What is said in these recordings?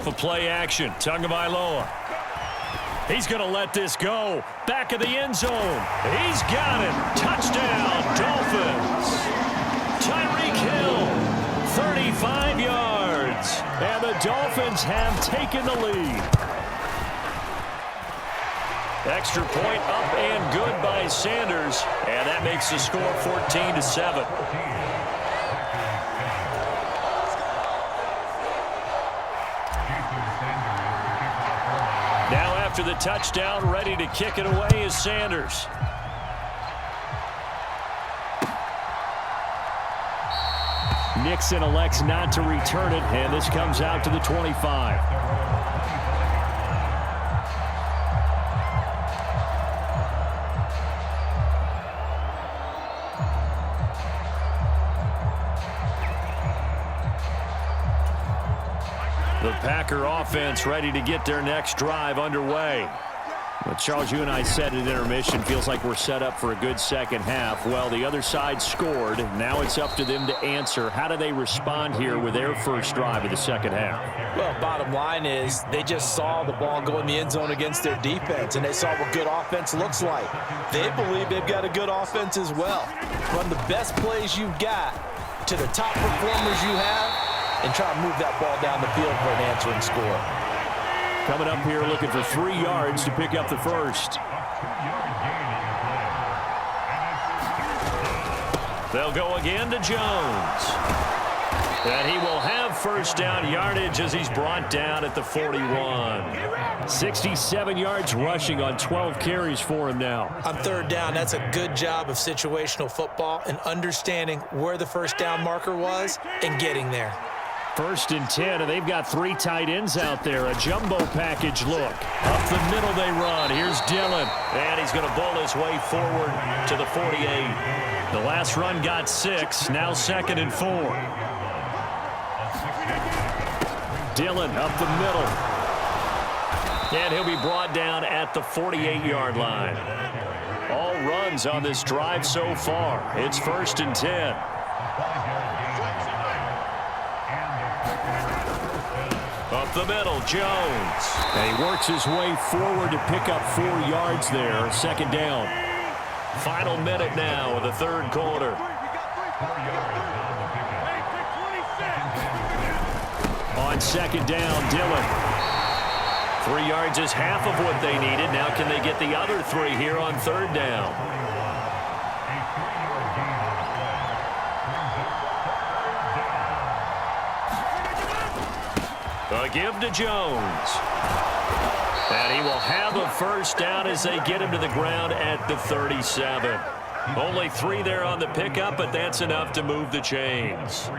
For play action, Tagovailoa. He's going to let this go. Back of the end zone. He's got it. Touchdown, Dolphins. Tyreek Hill, 35 yards. And the Dolphins have taken the lead. Extra point up and good by Sanders. And that makes the score 14-7. Now after the touchdown, ready to kick it away is Sanders. Nixon elects not to return it, and this comes out to the 25. The Packer offense ready to get their next drive underway. Well, Charles, you and I said at intermission, feels like we're set up for a good second half. Well, the other side scored. Now it's up to them to answer. How do they respond here with their first drive of the second half? Well, bottom line is they just saw the ball go in the end zone against their defense, and they saw what good offense looks like. They believe they've got a good offense as well. Run the best plays you've got to the top performers you have, and try to move that ball down the field for an answering score. Coming up here looking for 3 yards to pick up the first. They'll go again to Jones. And he will have first down yardage as he's brought down at the 41. 67 yards rushing on 12 carries for him now. On third down, that's a good job of situational football and understanding where the first down marker was and getting there. 1st and 10, and they've got 3 tight ends out there. A jumbo package look. Up the middle they run. Here's Dillon. And he's going to bowl his way forward to the 48. The last run got 6. Now 2nd and 4. Dillon up the middle. And he'll be brought down at the 48-yard line. All runs on this drive so far. It's 1st and 10. Up the middle, Jones. And he works his way forward to pick up 4 yards there. 2nd down. Final minute now of the 3rd quarter. On 2nd down, Dillon. 3 yards is half of what they needed. Now can they get the other 3 here on 3rd down? A give to Jones. And he will have a first down as they get him to the ground at the 37. Only 3 there on the pickup, but that's enough to move the chains.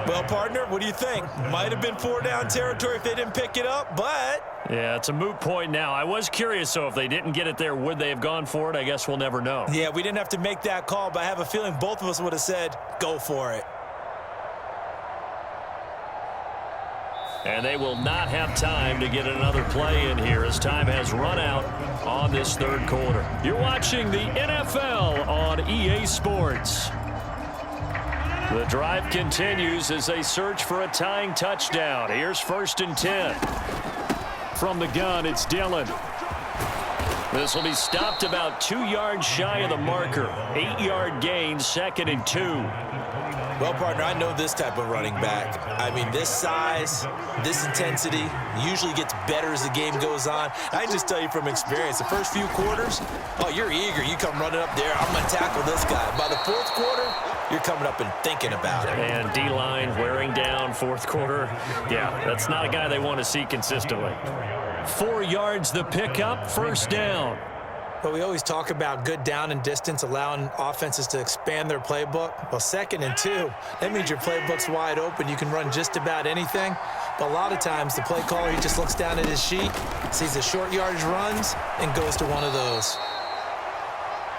Well, partner, what do you think? Might have been 4-down territory if they didn't pick it up, but... Yeah, it's a moot point now. I was curious, so if they didn't get it there, would they have gone for it? I guess we'll never know. Yeah, we didn't have to make that call, but I have a feeling both of us would have said, go for it. And they will not have time to get another play in here as time has run out on this 3rd quarter. You're watching the NFL on EA Sports. The drive continues as they search for a tying touchdown. Here's 1st and 10. From the gun, it's Dillon. This will be stopped about 2 yards shy of the marker. 8-yard gain, 2nd and 2. Well, partner, I know this type of running back. I mean, this size, this intensity usually gets better as the game goes on. I can just tell you from experience, the first few quarters, oh, you're eager. You come running up there, I'm going to tackle this guy. By the 4th quarter, you're coming up and thinking about it. And D-line wearing down 4th quarter. Yeah, that's not a guy they want to see consistently. 4 yards the pickup, 1st down. But we always talk about good down and distance, allowing offenses to expand their playbook. Well, 2nd and 2, that means your playbook's wide open. You can run just about anything. But a lot of times, the play caller, he just looks down at his sheet, sees the short yardage runs, and goes to one of those.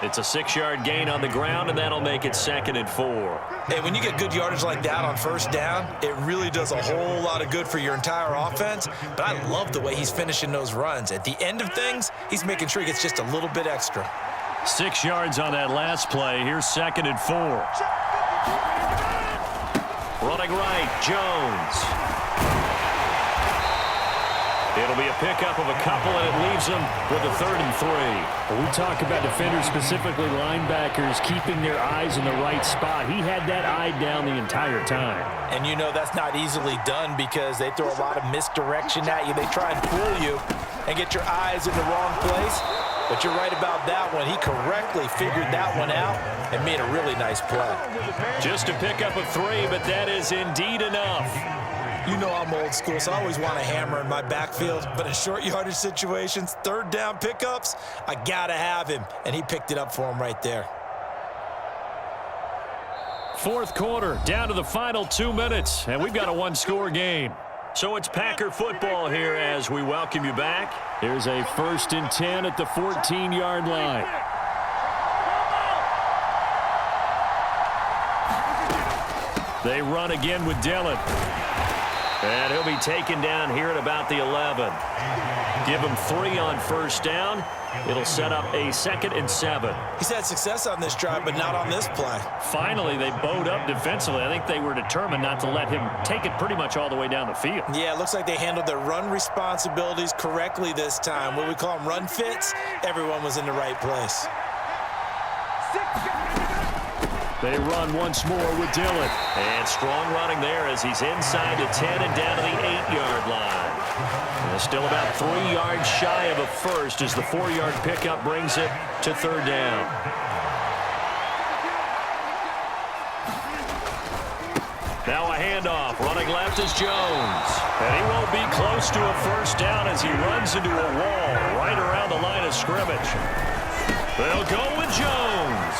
It's a 6-yard gain on the ground, and that'll make it 2nd and 4. Hey, when you get good yardage like that on 1st down, it really does a whole lot of good for your entire offense. But I love the way he's finishing those runs. At the end of things, he's making sure he gets just a little bit extra. 6 yards on that last play. Here's 2nd and 4. Running right, Jones. It'll be a pickup of a couple, and it leaves them with a 3rd and 3. Well, we talk about defenders, specifically linebackers, keeping their eyes in the right spot. He had that eye down the entire time. And you know that's not easily done because they throw a lot of misdirection at you. They try and fool you and get your eyes in the wrong place. But you're right about that one. He correctly figured that one out and made a really nice play. Just a pickup of 3, but that is indeed enough. You know I'm old school, so I always want a hammer in my backfield. But in short yardage situations, 3rd down pickups, I got to have him. And he picked it up for him right there. 4th quarter, down to the final 2 minutes, and we've got a 1-score game. So it's Packer football here as we welcome you back. Here's a 1st and 10 at the 14-yard line. They run again with Dillon. And he'll be taken down here at about the 11. Give him 3 on 1st down. It'll set up a 2nd and 7. He's had success on this drive, but not on this play. Finally, they bowed up defensively. I think they were determined not to let him take it pretty much all the way down the field. Yeah, it looks like they handled their run responsibilities correctly this time. What we call them run fits, everyone was in the right place. They run once more with Dillon. And strong running there as he's inside the 10 and down to the 8-yard line. And still about 3 yards shy of a first as the 4-yard pickup brings it to 3rd down. Now a handoff. Running left is Jones. And he won't be close to a 1st down as he runs into a wall right around the line of scrimmage. They'll go with Jones.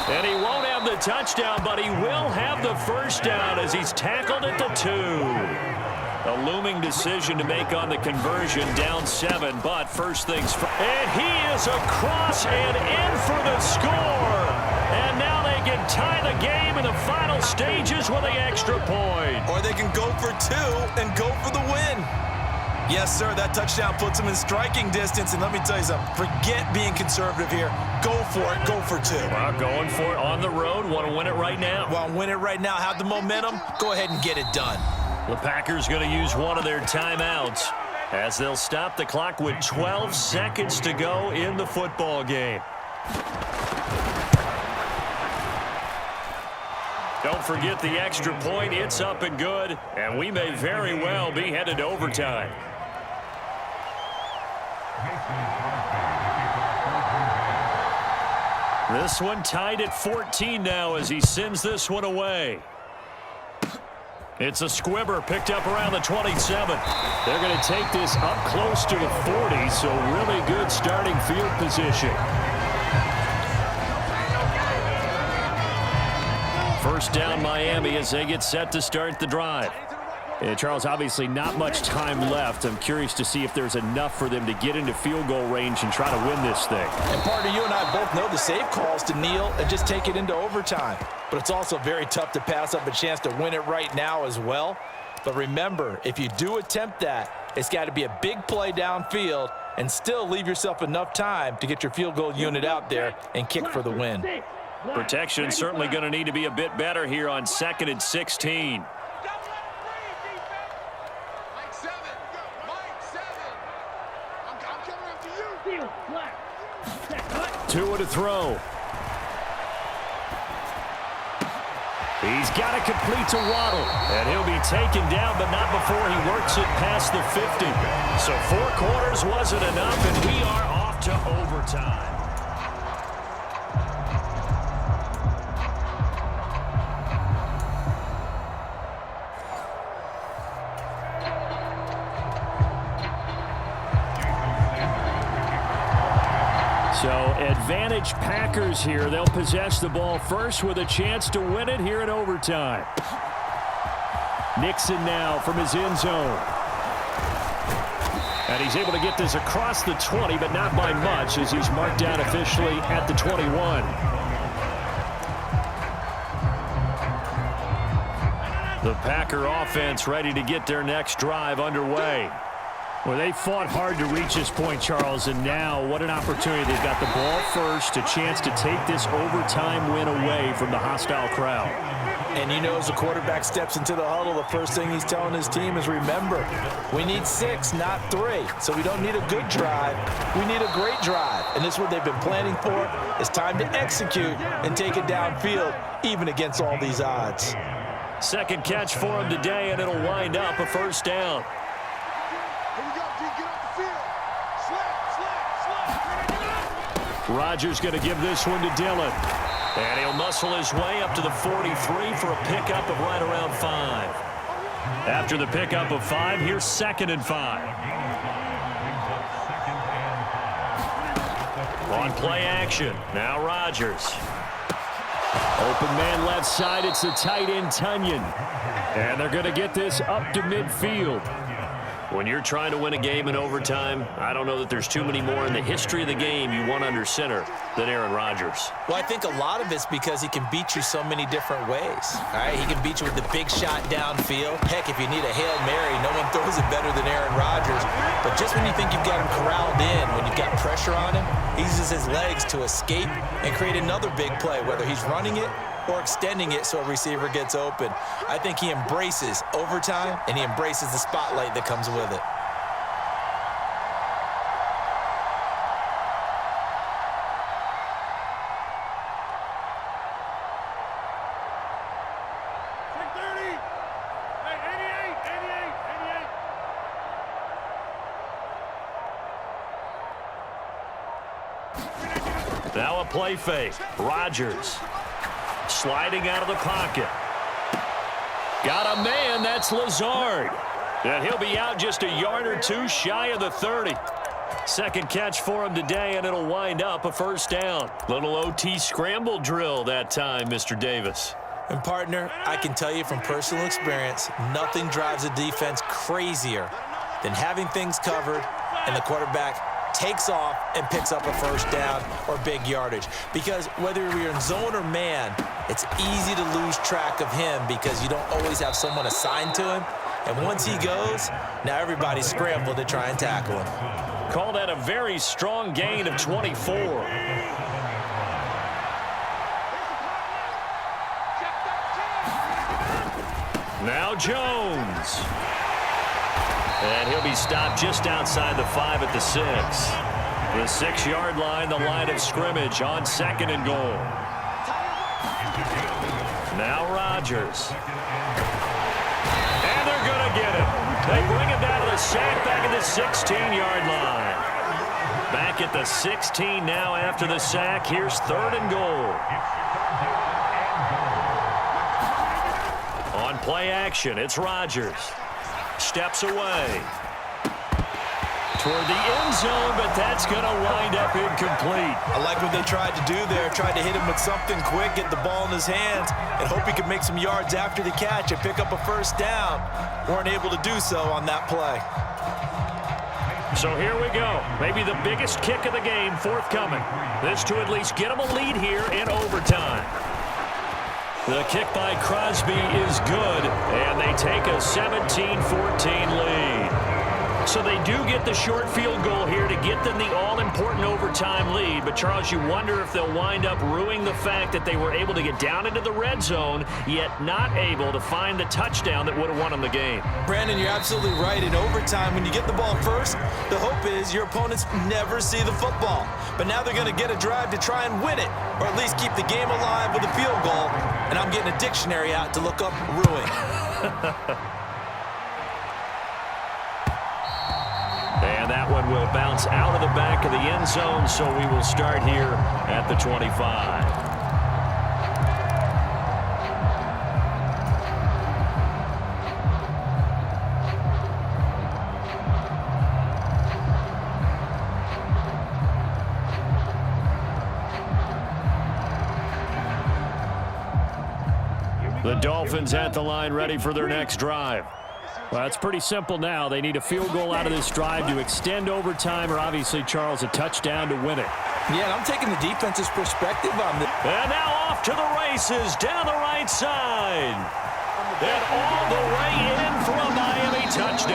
And he won't have the touchdown, but he will have the 1st down as he's tackled at the 2. A looming decision to make on the conversion, down 7, but first things first. And he is across and in for the score. And now they can tie the game in the final stages with the extra point. Or they can go for 2 and go for the win. Yes, sir, that touchdown puts them in striking distance. And let me tell you something, forget being conservative here. Go for it, go for 2. Well, going for it on the road, want to win it right now. Want to win it right now, have the momentum, go ahead and get it done. The Packers going to use one of their timeouts as they'll stop the clock with 12 seconds to go in the football game. Don't forget the extra point. It's up and good, and we may very well be headed to overtime. This one tied at 14 now as he sends this one away. It's a squibber picked up around the 27. They're going to take this up close to the 40, so really good starting field position. 1st down Miami as they get set to start the drive. And Charles, obviously not much time left. I'm curious to see if there's enough for them to get into field goal range and try to win this thing. And partner, you and I both know the safe calls to kneel and just take it into overtime. But it's also very tough to pass up a chance to win it right now as well. But remember, if you do attempt that, it's got to be a big play downfield and still leave yourself enough time to get your field goal unit out there and kick for the win. Protection certainly going to need to be a bit better here on 2nd and 16. Tua to throw. He's got to complete to Waddle. And he'll be taken down, but not before he works it past the 50. So 4 quarters wasn't enough, and we are off to overtime. So advantage Packers here. They'll possess the ball first with a chance to win it here in overtime. Nixon now from his end zone. And he's able to get this across the 20, but not by much as he's marked down officially at the 21. The Packer offense ready to get their next drive underway. Well, they fought hard to reach this point, Charles, and now what an opportunity. They've got the ball first, a chance to take this overtime win away from the hostile crowd. And you know, as the quarterback steps into the huddle, the first thing he's telling his team is, remember, we need 6, not 3. So we don't need a good drive. We need a great drive. And this is what they've been planning for. It's time to execute and take it downfield, even against all these odds. Second catch for him today, and it'll wind up a first down. Rodgers going to give this one to Dillon. And he'll muscle his way up to the 43 for a pickup of right around 5. After the pickup of 5, here's 2nd and 5. On play action, now Rodgers. Open man left side, it's the tight end Tunyon. And they're going to get this up to midfield. When you're trying to win a game in overtime, I don't know that there's too many more in the history of the game you want under center than Aaron Rodgers. Well, I think a lot of it's because he can beat you so many different ways. All right, he can beat you with the big shot downfield. Heck, if you need a Hail Mary, no one throws it better than Aaron Rodgers. But just when you think you've got him corralled in, when you've got pressure on him, he uses his legs to escape and create another big play, whether he's running it or extending it so a receiver gets open. I think he embraces overtime, and he embraces the spotlight that comes with it. Now a play fake. Rodgers sliding out of the pocket. Got a man, that's Lazard. And he'll be out just a yard or two shy of the 30. Second catch for him today, and it'll wind up a first down. Little OT scramble drill that time, Mr. Davis. And, partner, I can tell you from personal experience, nothing drives a defense crazier than having things covered and the quarterback takes off and picks up a first down or big yardage. Because whether you're in zone or man, it's easy to lose track of him because you don't always have someone assigned to him. And once he goes, now everybody's scrambled to try and tackle him. Call that a very strong gain of 24. Now Jones. And he'll be stopped just outside the 5 at the 6. The 6-yard line, the line of scrimmage on 2nd and goal. Now Rodgers. And they're going to get him. They bring him down to the sack back at the 16-yard line. Back at the 16 now after the sack. Here's 3rd and goal. On play action, it's Rodgers. Steps away toward the end zone, but that's going to wind up incomplete. I like what they tried to do there. Tried to hit him with something quick, get the ball in his hands, and hope he could make some yards after the catch and pick up a first down. Weren't able to do so on that play. So here we go. Maybe the biggest kick of the game forthcoming. This to at least get them a lead here in overtime. The kick by Crosby is good, and they take a 17-14 lead. So they do get the short field goal here to get them the all-important overtime lead. But, Charles, you wonder if they'll wind up ruining the fact that they were able to get down into the red zone, yet not able to find the touchdown that would have won them the game. Brandon, you're absolutely right. In overtime, when you get the ball first, the hope is your opponents never see the football. But now they're going to get a drive to try and win it, or at least keep the game alive with a field goal. And I'm getting a dictionary out to look up ruin. And that one will bounce out of the back of the end zone, so we will start here at the 25. The Dolphins at the line, ready for their next drive. Well, it's pretty simple now. They need a field goal out of this drive to extend overtime, or obviously, Charles, a touchdown to win it. Yeah, and I'm taking the defense's perspective on this. And now off to the races down the right side. And all the way in for a Miami touchdown.